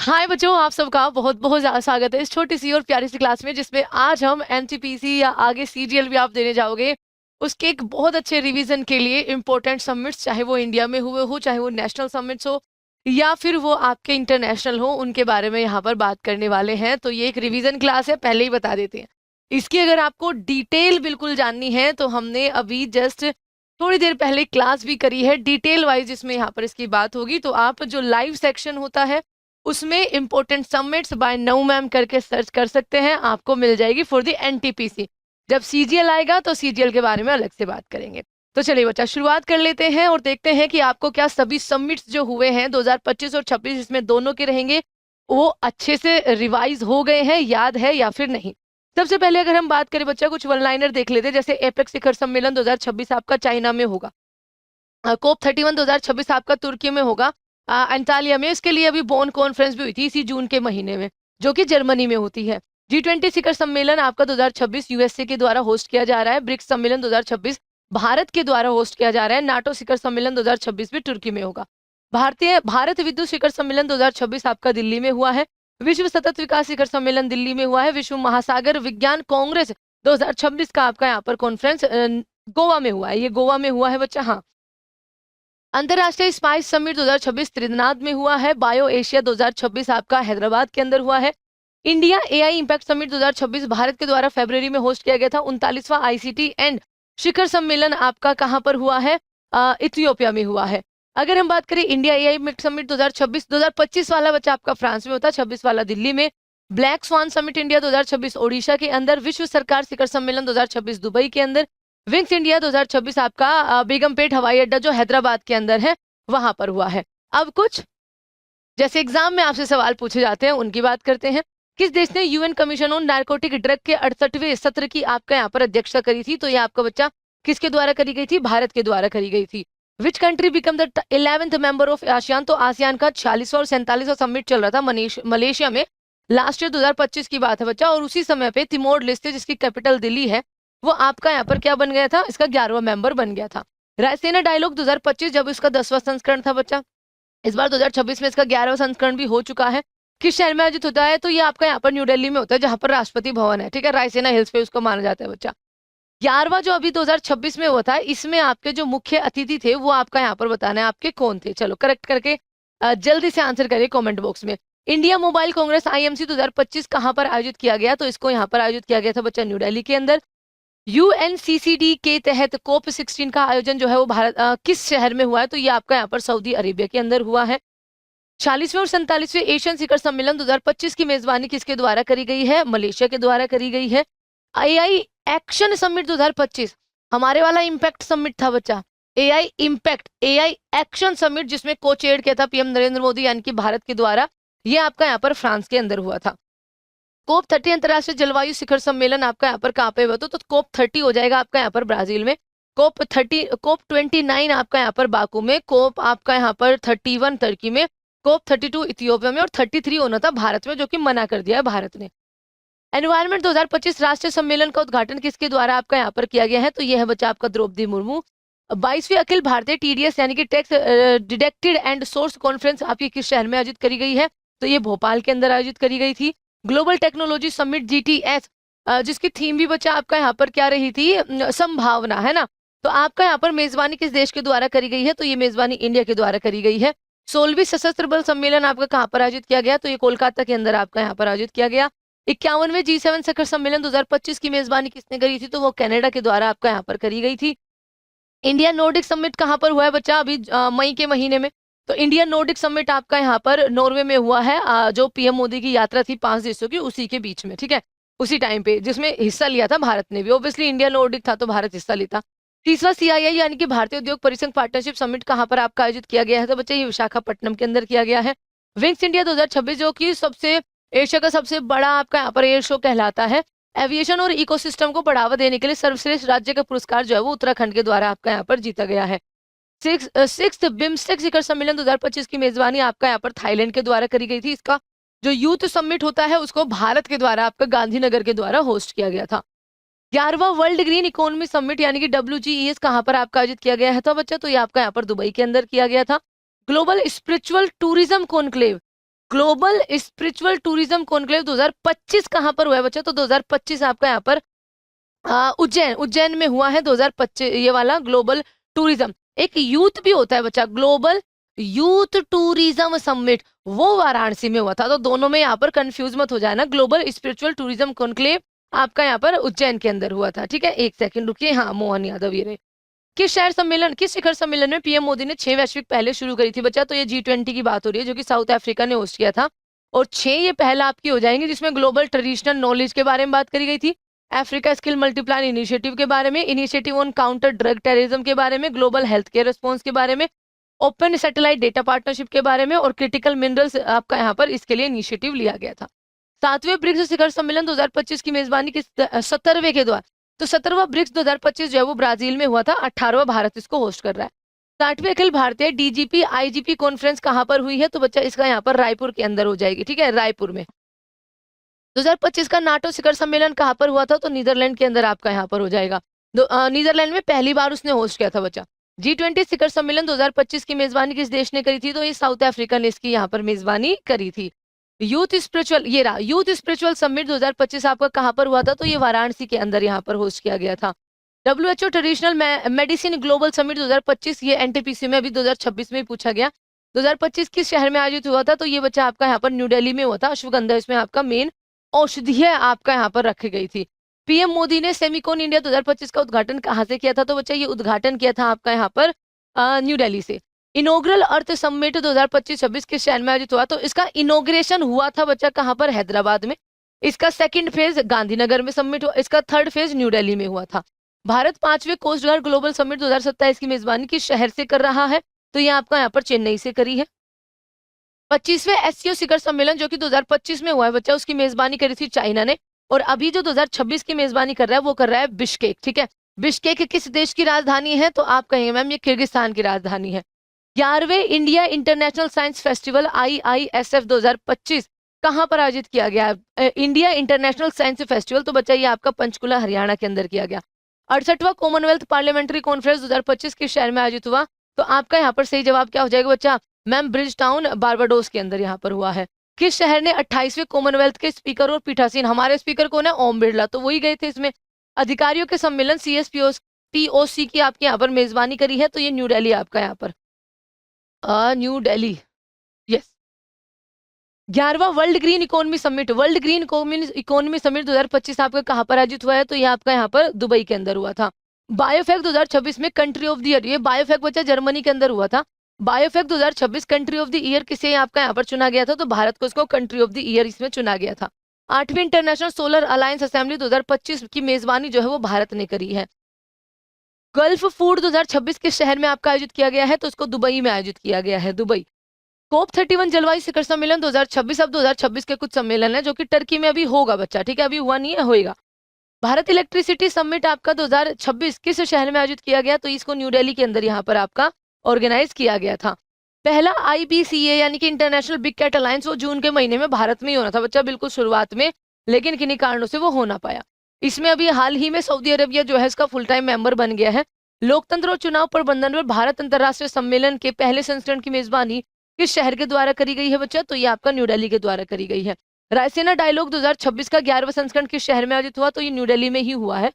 हाय बच्चों, आप सबका बहुत बहुत ज़्यादा स्वागत है इस छोटी सी और प्यारी सी क्लास में, जिसमें आज हम एनटीपीसी या आगे सीजीएल भी आप देने जाओगे, उसके एक बहुत अच्छे रिवीजन के लिए इंपॉर्टेंट समिट्स, चाहे वो इंडिया में हुए हो, चाहे वो नेशनल समिट्स हो या फिर वो आपके इंटरनेशनल हो, उनके बारे में यहाँ पर बात करने वाले हैं। तो ये एक रिवीजन क्लास है, पहले ही बता देते हैं। इसकी अगर आपको डिटेल बिल्कुल जाननी है तो हमने अभी जस्ट थोड़ी देर पहले क्लास भी करी है डिटेल वाइज, जिसमें यहाँ पर इसकी बात होगी। तो आप जो लाइव सेक्शन होता है उसमें इंपॉर्टेंट समिट्स बाय नऊ मैम करके सर्च कर सकते हैं, आपको मिल जाएगी फॉर द एनटीपीसी। जब सीजीएल आएगा तो सीजीएल के बारे में अलग से बात करेंगे। तो चलिए बच्चा, शुरुआत कर लेते हैं और देखते हैं कि आपको क्या सभी समिट्स जो हुए हैं 2025 और 26, इसमें दोनों के रहेंगे, वो अच्छे से रिवाइज हो गए हैं, याद है या फिर नहीं। सबसे पहले अगर हम बात करें बच्चा, कुछ वन लाइनर देख लेते हैं। जैसे एपेक्स शिखर सम्मेलन 2026 आपका चाइना में होगा, कोप 31 2026 आपका तुर्की में होगा, अंटालिया में। इसके लिए अभी बोन कॉन्फ्रेंस भी हुई थी इसी जून के महीने में, जो कि जर्मनी में होती है। G20 शिखर सम्मेलन आपका 2026 यूएसए के द्वारा होस्ट किया जा रहा है। ब्रिक्स सम्मेलन 2026 भारत के द्वारा होस्ट किया जा रहा है। नाटो शिखर सम्मेलन 2026 भी तुर्की में होगा। भारत विद्युत शिखर सम्मेलन 2026 आपका दिल्ली में हुआ है। विश्व सतत विकास शिखर सम्मेलन दिल्ली में हुआ है। विश्व महासागर विज्ञान कांग्रेस 2026 का आपका यहाँ पर कॉन्फ्रेंस गोवा में हुआ है। ये गोवा में हुआ है बच्चा, हाँ। अंतरराष्ट्रीय स्पाइस समिट 2026 त्रिनाद में हुआ है। बायो एशिया 2026 आपका हैदराबाद के अंदर हुआ है। India AI impact summit 2026 Bharat के द्वारा फरवरी में होस्ट किया गया था। 39वां आईसीटी एंड शिखर सम्मेलन आपका कहां पर हुआ है? इथियोपिया में हुआ है। अगर हम बात करें इंडिया एआई इंपैक्ट समिट 2025 वाला बच्चा आपका फ्रांस में होता है, 26 वाला दिल्ली में। Black swan summit India 2026 Odisha के अंदर। विश्व सरकार शिखर सम्मेलन 2026 दुबई के अंदर। विंग्स इंडिया 2026 आपका बेगमपेट हवाई अड्डा जो हैदराबाद के अंदर है, वहां पर हुआ है। अब कुछ जैसे एग्जाम में आपसे सवाल पूछे जाते हैं उनकी बात करते हैं। किस देश ने UN commission on narcotic drug के 68वें सत्र की आपका यहाँ पर अध्यक्षता करी थी? तो ये आपका बच्चा किसके द्वारा करी गई थी? भारत के द्वारा करी गई थी। Which country become the 11th member of ASEAN? तो आसियान का 46वां और 47वां समिट चल रहा था मलेशिया में, लास्ट ईयर 2025 की बात है बच्चा। और उसी समय पे तिमोर लेस्टे, जिसकी कैपिटल दिल्ली है, वो आपका यहाँ पर क्या बन गया था? इसका 11वां मेंबर बन गया था। रायसीना डायलॉग 2025 जब इसका 10वां संस्करण था बच्चा, इस बार 2026 में इसका 11वां संस्करण भी हो चुका है। किस शहर में आयोजित होता है? तो ये आपका यहाँ पर न्यू दिल्ली में होता है, जहां पर राष्ट्रपति भवन है, ठीक है। रायसीना हिल्स पे उसको माना जाता है बच्चा। 11वां जो अभी 2026 में हुआ था, इसमें आपके जो मुख्य अतिथि थे वो आपका यहाँ पर बताना है आपके कौन थे। चलो करेक्ट करके जल्दी से आंसर करिए कमेंट बॉक्स में। इंडिया मोबाइल कांग्रेस आईएमसी 2025 कहां पर आयोजित किया गया? तो इसको यहाँ पर आयोजित किया गया था बच्चा, न्यू दिल्ली के अंदर। यूएनसीसीडी के तहत कोप 16 का आयोजन जो है वो भारत किस शहर में हुआ है? तो ये आपका यहाँ पर सऊदी अरेबिया के अंदर हुआ है। 40वें और 47वें एशियन शिखर सम्मेलन 2025 की मेजबानी किसके द्वारा करी गई है? मलेशिया के द्वारा करी गई है। एआई एक्शन समिट 2025 हमारे वाला इम्पैक्ट समिट था बच्चा। AI impact, AI action summit, जिसमें को चेयर किया था पीएम नरेंद्र मोदी यानी कि भारत के द्वारा, ये आपका यहाँ पर फ्रांस के अंदर हुआ था। कोप 30 अंतर्राष्ट्रीय जलवायु शिखर सम्मेलन आपका यहाँ पर कहाँ पे हुआ? तो कोप 30 हो जाएगा आपका यहाँ पर ब्राजील में। कोप 29 आपका यहाँ पर बाकू में। कोप आपका यहाँ पर 31 तुर्की में। कोप 32 इथियोपिया में। और 33 होना था भारत में, जो कि मना कर दिया है भारत ने। एनवायरमेंट 2025 राष्ट्रीय सम्मेलन का उद्घाटन किसके द्वारा आपका यहाँ पर किया गया है? तो यह है बच्चा आपका द्रौपदी मुर्मू। 22वीं अखिल भारतीय टीडीएस यानी कि tax deducted and source conference आपकी किस शहर में आयोजित करी गई है? तो ये भोपाल के अंदर आयोजित करी गई थी। ग्लोबल टेक्नोलॉजी समिट जीटीएस, जिसकी थीम भी बच्चा आपका यहाँ पर क्या रही थी? संभावना, है ना। तो आपका यहाँ पर मेजबानी किस देश के द्वारा करी गई है? तो ये मेजबानी इंडिया के द्वारा करी गई है। 16वीं सशस्त्र बल सम्मेलन आपका कहाँ पर आयोजित किया गया? तो ये कोलकाता के अंदर आपका यहाँ पर आयोजित किया गया। 51वें G7 शिखर सम्मेलन 2025 की मेजबानी किसने करी थी? तो वो कनाडा के द्वारा आपका यहाँ पर करी गई थी। इंडिया नॉर्डिक समिट कहाँ पर हुआ है बच्चा? अभी मई के महीने में। तो इंडिया नॉर्डिक समिट आपका यहाँ पर नॉर्वे में हुआ है, जो पीएम मोदी की यात्रा थी 5 देशों की, उसी के बीच में, ठीक है, उसी टाइम पे, जिसमें हिस्सा लिया था भारत ने भी। ऑब्वियसली इंडिया नॉर्डिक था तो भारत हिस्सा लेता। 30वां सीआईआई यानी कि भारतीय उद्योग परिसंघ पार्टनरशिप समिट कहाँ पर आपका आयोजित किया गया है? तो बच्चे ये विशाखापट्टनम के अंदर किया गया है। विंग्स इंडिया 2026 जो कि एशिया का सबसे बड़ा आपका यहाँ पर एयर शो कहलाता है। एविएशन और इकोसिस्टम को बढ़ावा देने के लिए सर्वश्रेष्ठ राज्य का पुरस्कार जो है वो उत्तराखंड के द्वारा आपका यहाँ पर जीता गया है। सिक्स्थ बिम्स्टेक शिखर सम्मेलन 2025 की मेजबानी आपका यहाँ पर थाईलैंड के द्वारा करी गई थी। इसका जो यूथ समिट होता है उसको भारत के द्वारा आपका गांधीनगर के द्वारा होस्ट किया गया था। 11वां वर्ल्ड ग्रीन इकोनॉमी समिट यानी कि WGES कहाँ पर आपका आयोजित किया गया है? तो बच्चा तो ये आपका यहाँ पर दुबई के अंदर किया गया था। Global spiritual tourism conclave global spiritual tourism conclave 2025 कहाँ पर हुआ है बच्चा? तो 2025 आपका यहाँ पर उज्जैन उज्जैन में हुआ है 2025 ये वाला ग्लोबल टूरिज्म। एक यूथ भी होता है बच्चा, ग्लोबल यूथ टूरिज्म समिट, वो वाराणसी में हुआ था। तो दोनों में यहाँ पर कंफ्यूज मत हो जाना। ग्लोबल स्पिरिचुअल टूरिज्म कॉन्क्लेव आपका यहाँ पर उज्जैन के अंदर हुआ था, ठीक है। एक सेकंड रुकिए, हाँ मोहन यादव ये रहे। किस शहर सम्मेलन, किस शिखर सम्मेलन में पीएम मोदी ने 6 वैश्विक पहले शुरू करी थी बच्चा? तो ये G20 की बात हो रही है, जो कि साउथ अफ्रीका ने होस्ट किया था। और 6 ये पहला आपकी हो जाएंगे, जिसमें ग्लोबल ट्रेडिशनल नॉलेज के बारे में बात करी गई थी, अफ्रीका स्किल मल्टीप्लायर इनिशिएटिव के बारे में, initiative on counter drug terrorism के बारे में, ग्लोबल हेल्थ केयर रिस्पॉन्स के बारे में, ओपन सैटेलाइट डेटा पार्टनरशिप के बारे में, और क्रिटिकल मिनरल्स आपका यहाँ पर इसके लिए इनिशिएटिव लिया गया था। 7वें ब्रिक्स शिखर सम्मेलन 2025 की मेजबानी किस 17वें के द्वारा? तो 17वां ब्रिक्स 2025 जो है वो ब्राजील में हुआ था। 18वां भारत इसको होस्ट कर रहा है। 60वीं Akhil Bharatiya DGP IGP conference कहाँ पर हुई है? तो बच्चा इसका यहाँ पर रायपुर के अंदर हो जाएगी, ठीक है, रायपुर में। 2025 का नाटो शिखर सम्मेलन कहाँ पर हुआ था? तो नीदरलैंड के अंदर आपका यहाँ पर हो जाएगा। नीदरलैंड में पहली बार उसने होस्ट किया था बच्चा। G20 शिखर सम्मेलन 2025 की मेजबानी किस देश ने करी थी? तो ये साउथ अफ्रीका ने इसकी यहाँ पर मेजबानी करी थी। यूथ स्पिरिचुअल, ये रहा यूथ स्पिरिचुअल समिट 2025 आपका कहाँ पर हुआ था? तो ये वाराणसी के अंदर यहाँ पर होस्ट किया गया था। WHO traditional medicine global summit 2025, ये एनटीपीसी में अभी 2026 में ही पूछा गया। 2025 किस शहर में आयोजित हुआ था? तो ये बच्चा आपका यहाँ पर न्यू दिल्ली में हुआ था। अश्वगंधा इसमें आपका मेन औषधि आपका यहाँ पर रखी गई थी। पीएम मोदी ने सेमिकॉन इंडिया 2025 का उद्घाटन कहाँ से किया था? तो बच्चा ये उद्घाटन किया था आपका यहाँ पर न्यू दिल्ली से। इनॉग्रल अर्थ समिट 2025-26 किस शहर में आयोजित हुआ? तो इसका इनॉग्रेशन हुआ था बच्चा कहाँ पर? हैदराबाद में। इसका सेकंड फेज गांधीनगर में समिट हुआ, इसका थर्ड फेज न्यू दिल्ली में हुआ था। भारत 5वें कोस्ट गार्ड ग्लोबल समिट 2027 की मेजबानी किस शहर से कर रहा है? तो ये आपका यहाँ पर चेन्नई से करी है। 25वें एससीओ शिखर सम्मेलन जो कि 2025 में हुआ है बच्चा, उसकी मेजबानी करी थी चाइना ने। और अभी जो 2026 की मेजबानी कर रहा है वो कर रहा है बिश्केक, ठीक है। बिश्केक किस देश की राजधानी है? तो आप कहेंगे मैम ये किर्गिस्तान की राजधानी है। 11वें India International Science Festival IISF 2025 कहाँ पर आयोजित किया गया है? इंडिया इंटरनेशनल साइंस फेस्टिवल, तो बच्चा ये आपका पंचकुला हरियाणा के अंदर किया गया। 68वां कॉमनवेल्थ पार्लियामेंट्री कॉन्फ्रेंस 2025 किस शहर में आयोजित हुआ? तो आपका यहाँ पर सही जवाब क्या हो जाएगा बच्चा? मैम ब्रिज टाउन बारबाडोस के अंदर यहाँ पर हुआ है। किस शहर ने 28वें कॉमनवेल्थ के स्पीकर और पीठासीन, हमारे स्पीकर कौन है? ओम बिरला, तो वही गए थे इसमें। अधिकारियों के सम्मेलन CSPOC की आपके यहाँ पर मेजबानी करी है, तो ये न्यू दिल्ली आपका यहाँ पर न्यू दिल्ली, यस। 11वां World Green Economy Summit, World Green Economy Summit 2025 आपका कहाँ पर आयोजित हुआ है? तो ये आपका यहाँ पर दुबई के अंदर हुआ था। बायोफेक 2026 में कंट्री ऑफ द ईयर, ये बायोफेक बच्चा जर्मनी के अंदर हुआ था। बायोफेक 2026 कंट्री ऑफ द ईयर किसे आपका यहाँ पर चुना गया था? तो भारत को इसको कंट्री ऑफ द ईयर इसमें चुना गया था। 8वीं इंटरनेशनल सोलर अलायंस असेंबली 2025 की मेजबानी जो है वो भारत ने करी है। गल्फ फूड 2026 के शहर में आपका आयोजित किया गया है, तो इसको दुबई में आयोजित किया गया है, दुबई। COP 31 जलवायु शिखर सम्मेलन 2026, अब 2026 के कुछ सम्मेलन है जो कि टर्की में अभी होगा बच्चा, ठीक है, अभी हुआ नहीं है, होएगा। भारत इलेक्ट्रिसिटी समिट आपका 2026 किस शहर में आयोजित किया गया? तो इसको न्यू दिल्ली के अंदर यहाँ पर आपका ऑर्गेनाइज किया गया था। पहला IBCA यानी कि इंटरनेशनल बिग कैट अलायंस वो जून के महीने में भारत में ही होना था बच्चा, बिल्कुल शुरुआत में, लेकिन किन्हीं कारणों से वो हो ना पाया। इसमें अभी हाल ही में सऊदी अरबिया जो है इसका फुल टाइम मेंबर बन गया है। लोकतंत्र और चुनाव प्रबंधन पर भारत अंतर्राष्ट्रीय सम्मेलन के पहले संस्करण की मेजबानी किस शहर के द्वारा करी गई है बच्चा? तो ये आपका न्यू दिल्ली के द्वारा करी गई है। रायसीना डायलॉग 2026 का 11वां संस्करण किस शहर में आयोजित हुआ? तो ये न्यू दिल्ली में ही हुआ है।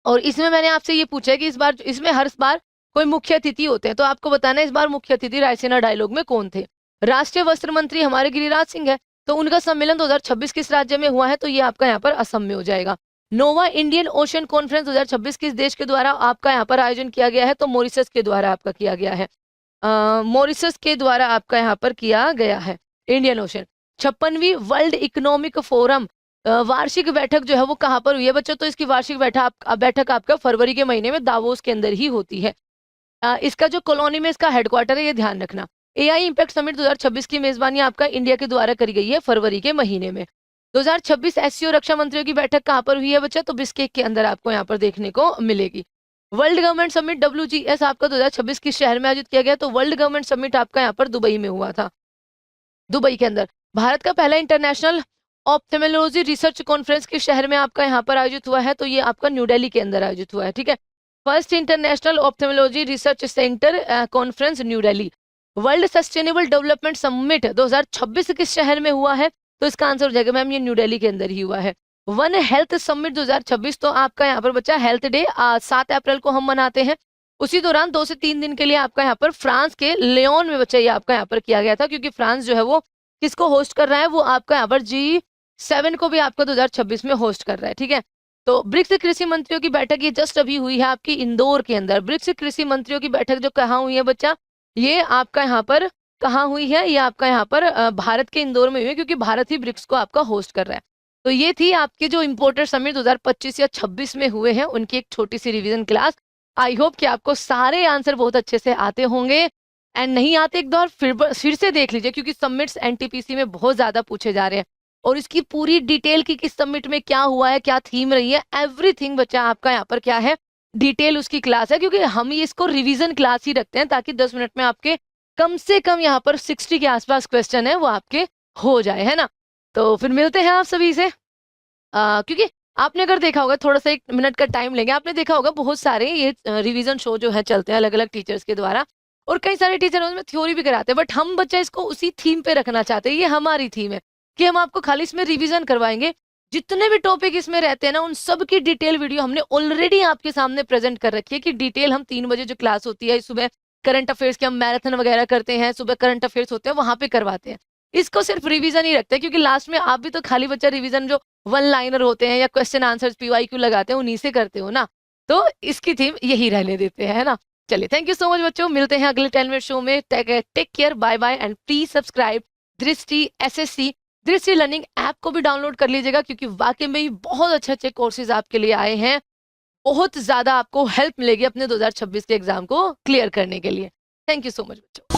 और इसमें मैंने आपसे ये पूछा है कि इस बार इसमें हर बार कोई मुख्य अतिथि होते हैं, तो आपको बताना है इस बार मुख्य अतिथि रायसीना डायलॉग में कौन थे। राष्ट्रीय वस्त्र मंत्री हमारे गिरिराज सिंह है, तो उनका सम्मेलन 2026 किस राज्य में हुआ है? तो ये आपका यहाँ पर असम में हो जाएगा। नोवा इंडियन ओशन कॉन्फ्रेंस 2026 किस देश के द्वारा आपका यहाँ पर आयोजन किया गया है? तो मॉरिशस के द्वारा आपका किया गया है। मॉरिशस के द्वारा आपका यहाँ पर किया गया है इंडियन ओशन। 56वीं वर्ल्ड इकोनॉमिक फोरम वार्षिक बैठक जो है वो कहाँ पर हुई है बच्चों? तो इसकी वार्षिक बैठक आपका फरवरी के महीने में दावोस के अंदर ही होती है। इसका जो कॉलोनी में इसका हेडक्वार्टर है, ये ध्यान रखना। AI इम्पैक्ट समिट 2026 की मेजबानी आपका इंडिया के द्वारा करी गई है फरवरी के महीने में। 2026 SCO रक्षा मंत्रियों की बैठक कहाँ पर हुई है बच्चा? तो बिस्केक के अंदर आपको यहाँ पर देखने को मिलेगी। वर्ल्ड गवर्नमेंट समिट WGS आपका 2026 किस शहर में आयोजित किया गया? तो वर्ल्ड गवर्नमेंट समिट आपका यहाँ पर दुबई में हुआ था, दुबई के अंदर। भारत का पहला इंटरनेशनल ऑप्थेमोलॉजी रिसर्च कॉन्फ्रेंस किस शहर में आपका यहाँ पर आयोजित हुआ है? तो ये आपका न्यू दिल्ली के अंदर आयोजित हुआ है, ठीक है। First international ophthalmology research centre conference New Delhi. World Sustainable Development Summit 2026 किस शहर में हुआ है? तो इसका आंसर हो जाएगा मैम ये न्यू दिल्ली के अंदर ही हुआ है। वन हेल्थ समिट 2026, तो आपका यहाँ पर बच्चा हेल्थ डे 7 अप्रैल को हम मनाते हैं। उसी दौरान 2 से 3 दिन के लिए आपका यहाँ पर फ्रांस के लियोन में बच्चा ये आपका यहाँ पर किया गया था, क्योंकि फ्रांस जो है वो किसको होस्ट कर रहा है? वो आपका यहाँ पर G7 को भी आपका 2026 में होस्ट कर रहा है, ठीक है। तो ब्रिक्स कृषि मंत्रियों की बैठक ये जस्ट अभी हुई है आपकी इंदौर के अंदर। ब्रिक्स कृषि मंत्रियों की बैठक जो कहाँ हुई है बच्चा? ये आपका यहाँ पर कहाँ हुई है? ये आपका यहाँ पर भारत के इंदौर में हुई है, क्योंकि भारत ही ब्रिक्स को आपका होस्ट कर रहा है। तो ये थी आपके जो इम्पोर्टेड समिट 2025 या 26 में हुए हैं, उनकी एक छोटी सी रिवीजन क्लास। आई होप कि आपको सारे आंसर बहुत अच्छे से आते होंगे, एंड नहीं आते एक बार फिर से देख लीजिए, क्योंकि समिट्स एनटीपीसी में बहुत ज्यादा पूछे जा रहे हैं, और इसकी पूरी डिटेल की किस समिट में क्या हुआ है, क्या थीम रही है, एवरीथिंग बच्चा आपका यहाँ पर क्या है, डिटेल उसकी क्लास है। क्योंकि हम ये इसको रिवीजन क्लास ही रखते हैं, ताकि 10 मिनट में आपके कम से कम यहाँ पर 60 के आसपास क्वेश्चन है वो आपके हो जाए, है ना। तो फिर मिलते हैं आप सभी से। क्योंकि आपने अगर देखा होगा, थोड़ा सा 1 मिनट का टाइम लेंगे, आपने देखा होगा बहुत सारे ये रिवीजन शो जो है चलते हैं अलग अलग टीचर्स के द्वारा, और कई सारे टीचर उसमें थ्योरी भी कराते हैं, बट हम बच्चा इसको उसी थीम पे रखना चाहते हैं। ये हमारी थीम है कि हम आपको खाली इसमें रिवीजन करवाएंगे। जितने भी टॉपिक इसमें रहते हैं ना, उन सब की डिटेल वीडियो हमने ऑलरेडी आपके सामने प्रेजेंट कर रखी है, कि डिटेल हम 3 बजे जो क्लास होती है सुबह, करंट अफेयर्स की हम मैराथन वगैरह करते हैं, सुबह करंट अफेयर्स होते हैं वहां पे करवाते हैं। इसको सिर्फ रिवीजन ही रखते हैं, क्योंकि लास्ट में आप भी तो खाली बच्चा रिवीजन जो 1 लाइनर होते हैं या क्वेश्चन आंसर्स PYQ लगाते हैं उन्हीं से करते हो ना, तो इसकी थीम यही रहने देते हैं, है ना। चलिए, थैंक यू सो मच बच्चों, मिलते हैं अगले 10 मिनट शो में। Take care, bye bye, and please subscribe Drishti SSC Drishti learning app को भी डाउनलोड कर लीजिएगा, क्योंकि वाकई में ही बहुत अच्छे अच्छे कोर्सेज आपके लिए आए हैं। बहुत ज्यादा आपको हेल्प मिलेगी अपने 2026 के एग्जाम को क्लियर करने के लिए। थैंक यू सो मच बच्चों।